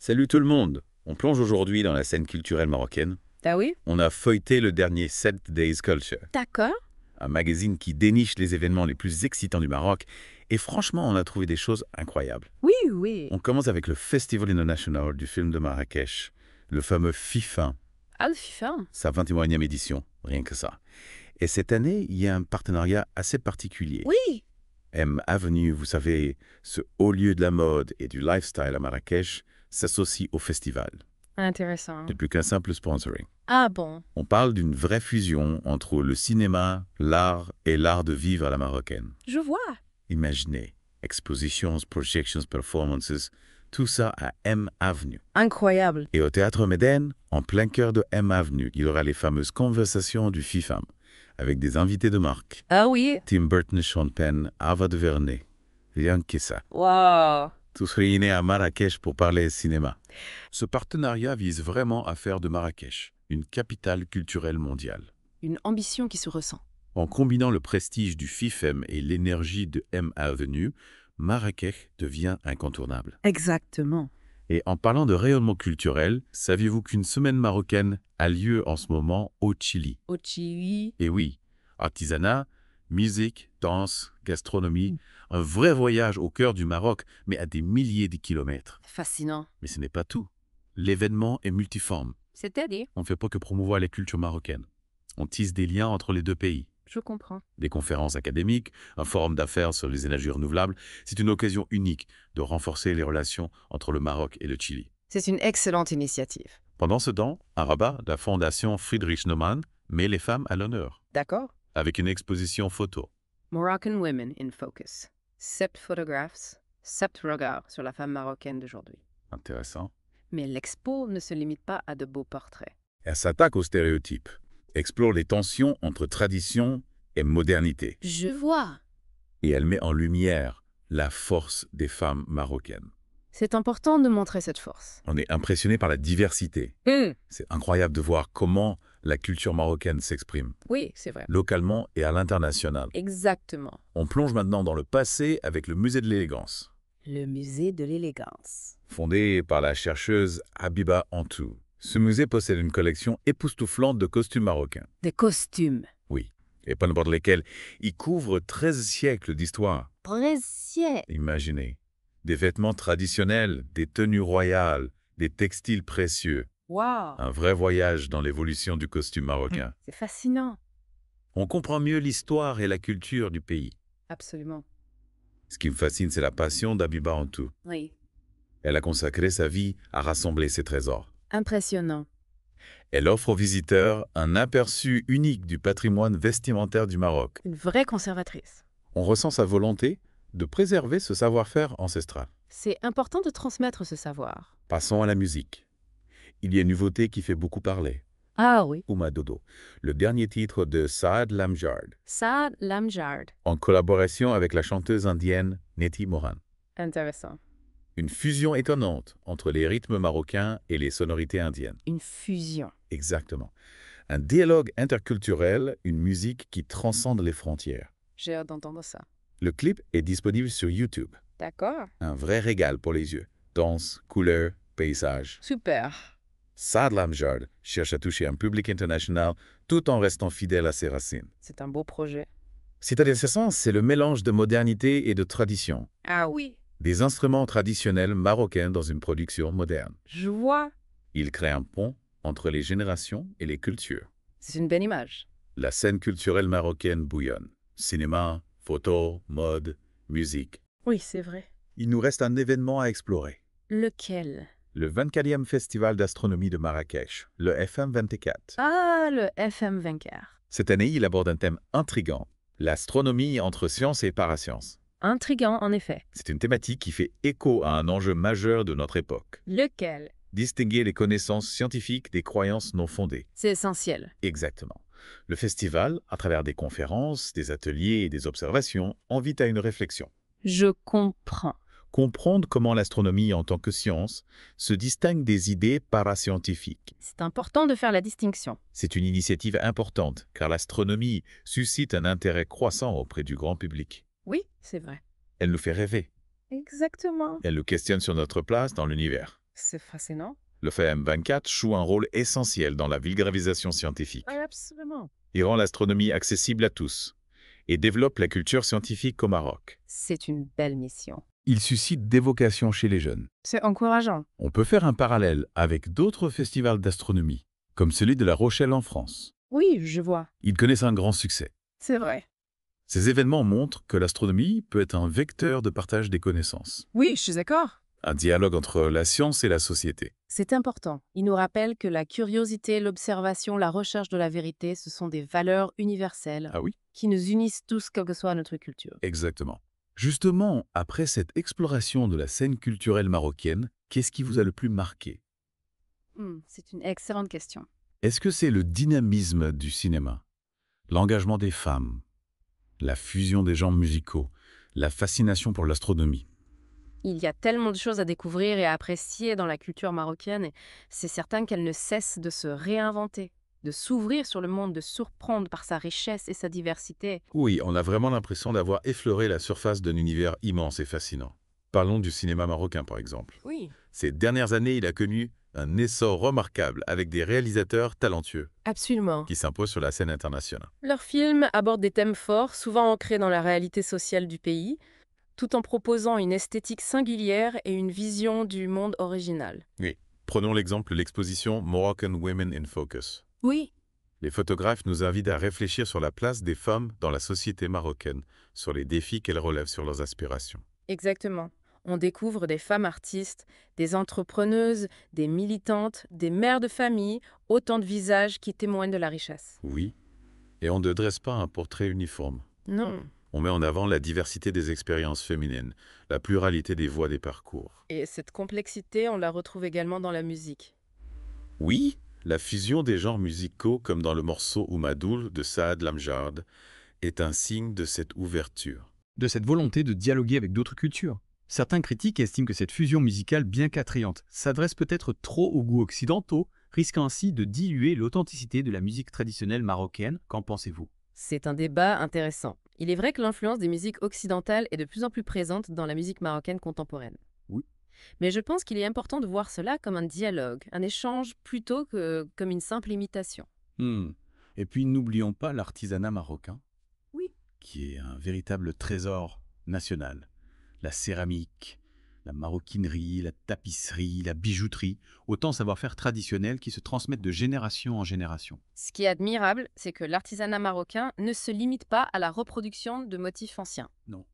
Salut tout le monde! On plonge aujourd'hui dans la scène culturelle marocaine. Ah oui? On a feuilleté le dernier 7 Days Culture, D'accord. un magazine qui déniche les événements les plus excitants du Maroc. Et franchement, on a trouvé des choses incroyables. Oui, oui. On commence avec le Festival International du film de Marrakech, le fameux FIFA, Ah, le FIFA. sa 21e édition, rien que ça. Et cette année, il y a un partenariat assez particulier. Oui. M Avenue, vous savez, ce haut lieu de la mode et du lifestyle à Marrakech, s'associe au festival. Intéressant. C'est plus qu'un simple sponsoring. Ah bon? On parle d'une vraie fusion entre le cinéma, l'art et l'art de vivre à la marocaine. Je vois. Imaginez, expositions, projections, performances, tout ça à M Avenue. Incroyable. Et au Théâtre Médène, en plein cœur de M Avenue, il y aura les fameuses conversations du FIFAM, avec des invités de marque. Ah oui? Tim Burton, Sean Penn, Ava DuVernay. Rien que ça. Wow. Tous réunis à Marrakech pour parler cinéma. Ce partenariat vise vraiment à faire de Marrakech une capitale culturelle mondiale. Une ambition qui se ressent. En combinant le prestige du FIFEM et l'énergie de M Avenue, Marrakech devient incontournable. Exactement. Et en parlant de rayonnement culturel, saviez-vous qu'une semaine marocaine a lieu en ce moment au Chili? Au Chili. Et oui, artisanat, musique, danse, gastronomie, un vrai voyage au cœur du Maroc, mais à des milliers de kilomètres. Fascinant. Mais ce n'est pas tout. L'événement est multiforme. C'est-à-dire? On ne fait pas que promouvoir les cultures marocaines. On tisse des liens entre les deux pays. Je comprends. Des conférences académiques, un forum d'affaires sur les énergies renouvelables, c'est une occasion unique de renforcer les relations entre le Maroc et le Chili. C'est une excellente initiative. Pendant ce temps, à Rabat, la fondation Friedrich Naumann met les femmes à l'honneur, D'accord? avec une exposition photo. Moroccan Women in Focus. 7 photographes, 7 regards sur la femme marocaine d'aujourd'hui. Intéressant. Mais l'expo ne se limite pas à de beaux portraits. Elle s'attaque aux stéréotypes, explore les tensions entre tradition et modernité, Je vois. et elle met en lumière la force des femmes marocaines. C'est important de montrer cette force. On est impressionné par la diversité. C'est incroyable de voir comment la culture marocaine s'exprime, Oui, c'est vrai. localement et à l'international. Exactement. On plonge maintenant dans le passé avec le Musée de l'élégance, Le musée de l'élégance. fondé par la chercheuse Habiba Antou. Ce musée possède une collection époustouflante de costumes marocains. Des costumes. Oui, et pas n'importe lesquels. Il couvre 13 siècles d'histoire. Précieux. Imaginez, des vêtements traditionnels, des tenues royales, des textiles précieux. Waouh. Un vrai voyage dans l'évolution du costume marocain. C'est fascinant. On comprend mieux l'histoire et la culture du pays. Absolument. Ce qui me fascine, c'est la passion d'Habiba Antou. Oui. Elle a consacré sa vie à rassembler ses trésors. Impressionnant. Elle offre aux visiteurs un aperçu unique du patrimoine vestimentaire du Maroc. Une vraie conservatrice. On ressent sa volonté de préserver ce savoir-faire ancestral. C'est important de transmettre ce savoir. Passons à la musique. Il y a une nouveauté qui fait beaucoup parler. Ah oui. Ouma Dodo, le dernier titre de Saad Lamjard, Saad Lamjard. en collaboration avec la chanteuse indienne Neti Moran. Intéressant. Une fusion étonnante entre les rythmes marocains et les sonorités indiennes. Une fusion. Exactement. Un dialogue interculturel, une musique qui transcende les frontières. J'ai hâte d'entendre ça. Le clip est disponible sur YouTube. D'accord. Un vrai régal pour les yeux. Danse, couleurs, paysages. Super. Saad Lamjard cherche à toucher un public international tout en restant fidèle à ses racines. C'est un beau projet. C'est-à-dire, c'est le mélange de modernité et de tradition. Ah oui. Des instruments traditionnels marocains dans une production moderne. Je vois. Il crée un pont entre les générations et les cultures. C'est une belle image. La scène culturelle marocaine bouillonne. Cinéma, photo, mode, musique. Oui, c'est vrai. Il nous reste un événement à explorer. Lequel? Le 24e Festival d'astronomie de Marrakech, le FM24. Ah, le FM 24. Cette année, il aborde un thème intrigant, l'astronomie entre science et parascience. Intriguant, en effet. C'est une thématique qui fait écho à un enjeu majeur de notre époque. Lequel? Distinguer les connaissances scientifiques des croyances non fondées. C'est essentiel. Exactement. Le festival, à travers des conférences, des ateliers et des observations, invite à une réflexion. Je comprends. Comprendre comment l'astronomie en tant que science se distingue des idées parascientifiques. C'est important de faire la distinction. C'est une initiative importante, car l'astronomie suscite un intérêt croissant auprès du grand public. Oui, c'est vrai. Elle nous fait rêver. Exactement. Elle nous questionne sur notre place dans l'univers. C'est fascinant. Le FM24 joue un rôle essentiel dans la vulgarisation scientifique. Oui, absolument. Il rend l'astronomie accessible à tous et développe la culture scientifique au Maroc. C'est une belle mission. Il suscite des vocations chez les jeunes. C'est encourageant. On peut faire un parallèle avec d'autres festivals d'astronomie, comme celui de La Rochelle en France. Oui, je vois. Ils connaissent un grand succès. C'est vrai. Ces événements montrent que l'astronomie peut être un vecteur de partage des connaissances, Oui, je suis d'accord. un dialogue entre la science et la société. C'est important. Il nous rappelle que la curiosité, l'observation, la recherche de la vérité, ce sont des valeurs universelles Ah oui? qui nous unissent tous, quelle que soit notre culture. Exactement. Justement, après cette exploration de la scène culturelle marocaine, qu'est-ce qui vous a le plus marqué? C'est une excellente question. Est-ce que c'est le dynamisme du cinéma, l'engagement des femmes, la fusion des genres musicaux, la fascination pour l'astronomie? Il y a tellement de choses à découvrir et à apprécier dans la culture marocaine, et c'est certain qu'elle ne cesse de se réinventer, de s'ouvrir sur le monde, de surprendre par sa richesse et sa diversité. Oui, on a vraiment l'impression d'avoir effleuré la surface d'un univers immense et fascinant. Parlons du cinéma marocain, par exemple. Oui, Ces dernières années, il a connu un essor remarquable avec des réalisateurs talentueux absolument. qui s'imposent sur la scène internationale. Leurs films abordent des thèmes forts, souvent ancrés dans la réalité sociale du pays, tout en proposant une esthétique singulière et une vision du monde originale. Oui. Prenons l'exemple de l'exposition Moroccan Women in Focus. Oui, Les photographes nous invitent à réfléchir sur la place des femmes dans la société marocaine, sur les défis qu'elles relèvent sur leurs aspirations. exactement. On découvre des femmes artistes, des entrepreneuses, des militantes, des mères de famille, autant de visages qui témoignent de la richesse. Oui, et on ne dresse pas un portrait uniforme. Non. On met en avant la diversité des expériences féminines, la pluralité des voies des parcours. Et cette complexité, on la retrouve également dans la musique. Oui, la fusion des genres musicaux comme dans le morceau Oumadoul de Saad Lamjad est un signe de cette ouverture. De cette volonté de dialoguer avec d'autres cultures. Certains critiques estiment que cette fusion musicale, bien qu'attrayante, s'adresse peut-être trop aux goûts occidentaux, risquant ainsi de diluer l'authenticité de la musique traditionnelle marocaine. Qu'en pensez-vous? C'est un débat intéressant. Il est vrai que l'influence des musiques occidentales est de plus en plus présente dans la musique marocaine contemporaine. Oui. Mais je pense qu'il est important de voir cela comme un dialogue, un échange plutôt que comme une simple imitation. Et puis n'oublions pas l'artisanat marocain, Oui. qui est un véritable trésor national. La céramique, la maroquinerie, la tapisserie, la bijouterie, autant savoir-faire traditionnels qui se transmettent de génération en génération. Ce qui est admirable, c'est que l'artisanat marocain ne se limite pas à la reproduction de motifs anciens. Non.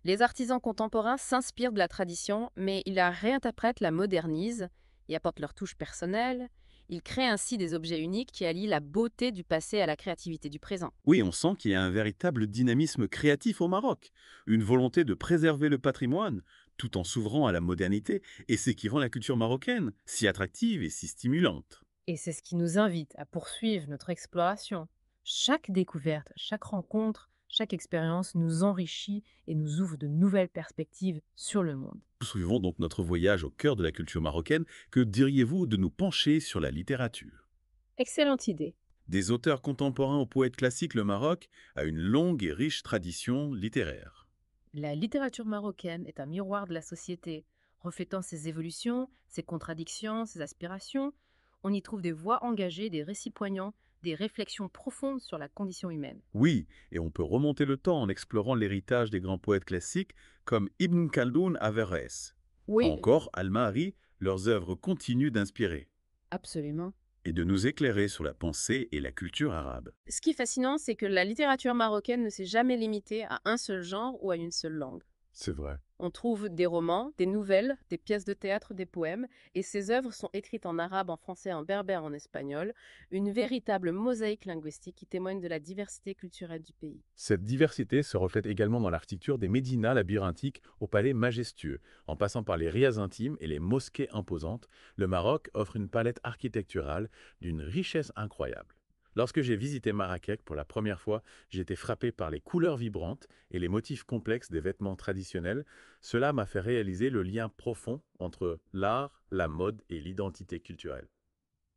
Les artisans contemporains s'inspirent de la tradition, mais ils la réinterprètent, la modernisent, y apportent leur touche personnelle. Ils créent ainsi des objets uniques qui allient la beauté du passé à la créativité du présent. Oui, on sent qu'il y a un véritable dynamisme créatif au Maroc, une volonté de préserver le patrimoine, tout en s'ouvrant à la modernité, et c'est qui rend la culture marocaine si attractive et si stimulante. Et c'est ce qui nous invite à poursuivre notre exploration. Chaque découverte, chaque rencontre, chaque expérience nous enrichit et nous ouvre de nouvelles perspectives sur le monde. Poursuivons donc notre voyage au cœur de la culture marocaine. Que diriez-vous de nous pencher sur la littérature? Excellente idée. Des auteurs contemporains aux poètes classiques, le Maroc a une longue et riche tradition littéraire. La littérature marocaine est un miroir de la société, reflétant ses évolutions, ses contradictions, ses aspirations. On y trouve des voix engagées, des récits poignants, des réflexions profondes sur la condition humaine. Oui, et on peut remonter le temps en explorant l'héritage des grands poètes classiques comme Ibn Khaldoun Averroès. Encore Al-Mahri, leurs œuvres continuent d'inspirer absolument. et de nous éclairer sur la pensée et la culture arabe. Ce qui est fascinant, c'est que la littérature marocaine ne s'est jamais limitée à un seul genre ou à une seule langue. C'est vrai. On trouve des romans, des nouvelles, des pièces de théâtre, des poèmes, et ces œuvres sont écrites en arabe, en français, en berbère, en espagnol, une véritable mosaïque linguistique qui témoigne de la diversité culturelle du pays. Cette diversité se reflète également dans l'architecture des médinas labyrinthiques aux palais majestueux. En passant par les rias intimes et les mosquées imposantes, le Maroc offre une palette architecturale d'une richesse incroyable. Lorsque j'ai visité Marrakech pour la première fois, j'ai été frappé par les couleurs vibrantes et les motifs complexes des vêtements traditionnels. Cela m'a fait réaliser le lien profond entre l'art, la mode et l'identité culturelle.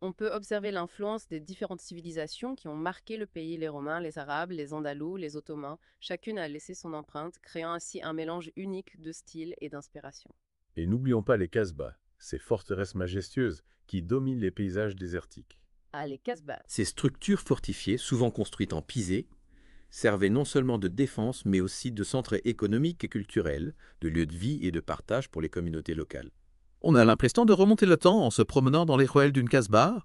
On peut observer l'influence des différentes civilisations qui ont marqué le pays, les Romains, les Arabes, les Andalous, les Ottomans. Chacune a laissé son empreinte, créant ainsi un mélange unique de styles et d'inspiration. Et n'oublions pas les Casbahs, ces forteresses majestueuses qui dominent les paysages désertiques. Ah, les Casbah. Ces structures fortifiées, souvent construites en pisé, servaient non seulement de défense, mais aussi de centres économiques et culturels, de lieux de vie et de partage pour les communautés locales. On a l'impression de remonter le temps en se promenant dans les ruelles d'une Casbah.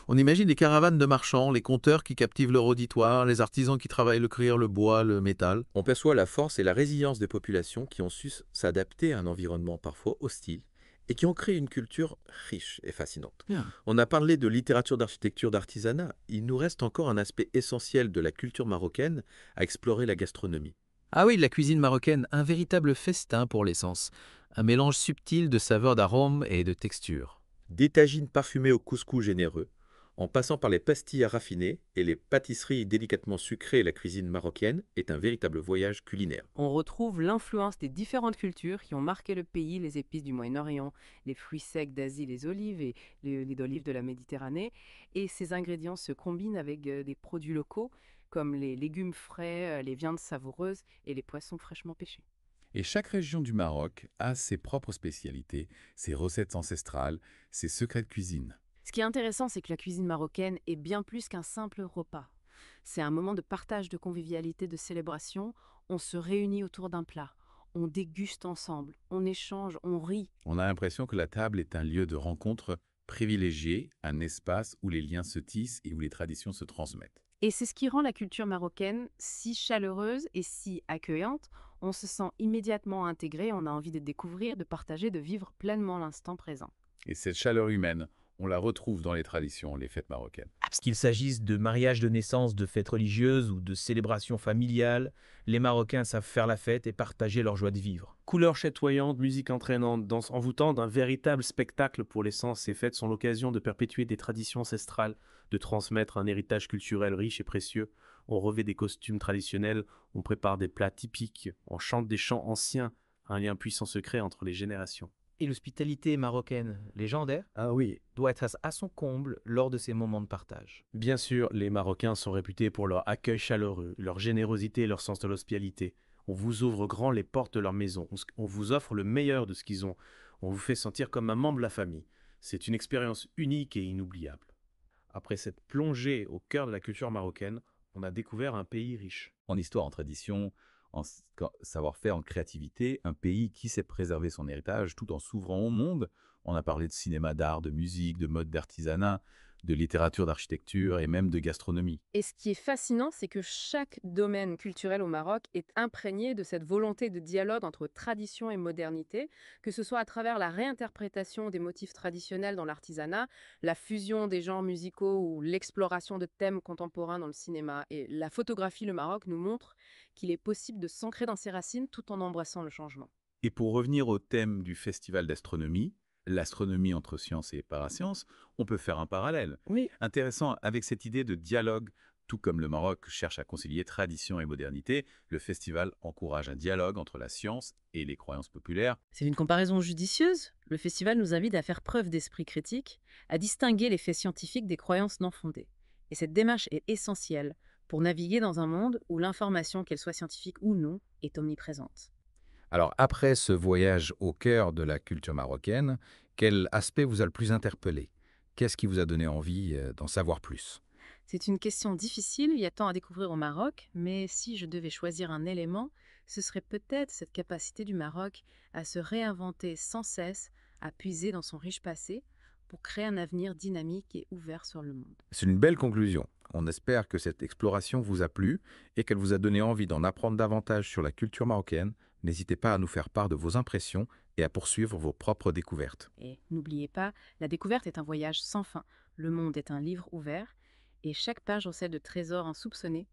On imagine des caravanes de marchands, les conteurs qui captivent leur auditoire, les artisans qui travaillent le cuir, le bois, le métal. On perçoit la force et la résilience des populations qui ont su s'adapter à un environnement parfois hostile et qui ont créé une culture riche et fascinante. Bien. On a parlé de littérature, d'architecture, d'artisanat. Il nous reste encore un aspect essentiel de la culture marocaine à explorer, la gastronomie. Ah oui, la cuisine marocaine, un véritable festin pour les sens. Un mélange subtil de saveurs, d'arômes et de textures. Des tagines parfumés au couscous généreux, en passant par les pastilles à raffiner et les pâtisseries délicatement sucrées, la cuisine marocaine est un véritable voyage culinaire. On retrouve l'influence des différentes cultures qui ont marqué le pays, les épices du Moyen-Orient, les fruits secs d'Asie, les olives et l'huile d'olive de la Méditerranée. Et ces ingrédients se combinent avec des produits locaux comme les légumes frais, les viandes savoureuses et les poissons fraîchement pêchés. Et chaque région du Maroc a ses propres spécialités, ses recettes ancestrales, ses secrets de cuisine. Ce qui est intéressant, c'est que la cuisine marocaine est bien plus qu'un simple repas. C'est un moment de partage, de convivialité, de célébration. On se réunit autour d'un plat, on déguste ensemble, on échange, on rit. On a l'impression que la table est un lieu de rencontre privilégié, un espace où les liens se tissent et où les traditions se transmettent. Et c'est ce qui rend la culture marocaine si chaleureuse et si accueillante. On se sent immédiatement intégré, on a envie de découvrir, de partager, de vivre pleinement l'instant présent. Et cette chaleur humaine, on la retrouve dans les traditions, les fêtes marocaines. Qu'il s'agisse de mariage de naissance, de fêtes religieuses ou de célébrations familiales, les Marocains savent faire la fête et partager leur joie de vivre. Couleurs chatoyantes, musique entraînante, danse envoûtante, un véritable spectacle pour les sens. Ces fêtes sont l'occasion de perpétuer des traditions ancestrales, de transmettre un héritage culturel riche et précieux. On revêt des costumes traditionnels, on prépare des plats typiques, on chante des chants anciens, un lien puissant se crée entre les générations. Et l'hospitalité marocaine, légendaire, Ah oui, doit être à son comble lors de ces moments de partage. bien sûr, les Marocains sont réputés pour leur accueil chaleureux, leur générosité et leur sens de l'hospitalité. On vous ouvre grand les portes de leur maison, on vous offre le meilleur de ce qu'ils ont, on vous fait sentir comme un membre de la famille. C'est une expérience unique et inoubliable. Après cette plongée au cœur de la culture marocaine, on a découvert un pays riche. En histoire, en tradition, savoir-faire, en créativité, un pays qui sait préserver son héritage tout en s'ouvrant au monde. On a parlé de cinéma, d'art, de musique, de mode, d'artisanat, de littérature, d'architecture et même de gastronomie. Et ce qui est fascinant, c'est que chaque domaine culturel au Maroc est imprégné de cette volonté de dialogue entre tradition et modernité, que ce soit à travers la réinterprétation des motifs traditionnels dans l'artisanat, la fusion des genres musicaux ou l'exploration de thèmes contemporains dans le cinéma. Et la photographie, le Maroc nous montre qu'il est possible de s'ancrer dans ses racines tout en embrassant le changement. Et pour revenir au thème du festival d'astronomie, l'astronomie entre science et parascience, on peut faire un parallèle. Oui. Intéressant, avec cette idée de dialogue, tout comme le Maroc cherche à concilier tradition et modernité, le festival encourage un dialogue entre la science et les croyances populaires. C'est une comparaison judicieuse. Le festival nous invite à faire preuve d'esprit critique, à distinguer les faits scientifiques des croyances non fondées. Et cette démarche est essentielle pour naviguer dans un monde où l'information, qu'elle soit scientifique ou non, est omniprésente. Alors, après ce voyage au cœur de la culture marocaine, quel aspect vous a le plus interpellé? Qu'est-ce qui vous a donné envie d'en savoir plus? C'est une question difficile, il y a tant à découvrir au Maroc, mais si je devais choisir un élément, ce serait peut-être cette capacité du Maroc à se réinventer sans cesse, à puiser dans son riche passé pour créer un avenir dynamique et ouvert sur le monde. C'est une belle conclusion. On espère que cette exploration vous a plu et qu'elle vous a donné envie d'en apprendre davantage sur la culture marocaine. N'hésitez pas à nous faire part de vos impressions et à poursuivre vos propres découvertes. Et n'oubliez pas, la découverte est un voyage sans fin. Le monde est un livre ouvert et chaque page recèle de trésors insoupçonnés